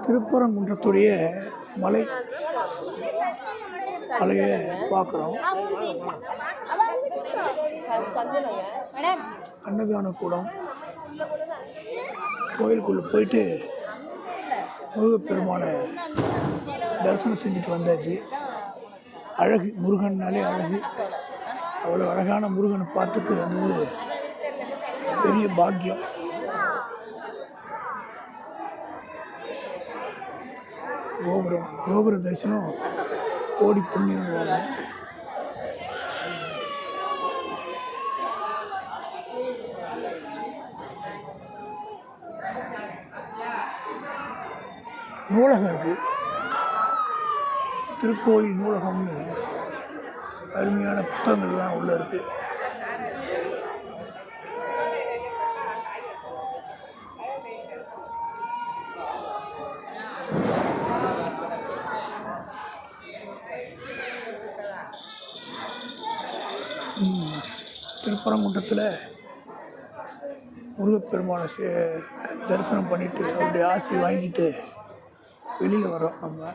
திருப்பரங்குன்றத்துடைய மலை மலையை பார்க்குறோம். அன்னதான கூடம் கோயிலுக்குள்ளே போயிட்டு முருகப்பெருமானை தரிசனம் செஞ்சுட்டு வந்தாச்சு. அழகு, முருகன்னாலே அழகு. அவ்வளோ அழகான முருகனை பார்த்துட்டு வந்தது பெரிய பாக்கியம். கோபுர தரிசனம் கோடி புண்ணியம்வாங்க. நூலகம் இருக்குது, திருக்கோயில் நூலகம்னு அருமையான புத்தகங்கள்லாம் உள்ளே இருக்குது. திருப்பரங்குன்றத்தில் முருகப்பெருமானை தரிசனம் பண்ணிவிட்டு அவருடைய ஆசை வாங்கிட்டு வெளியில் வரோம் நம்ம.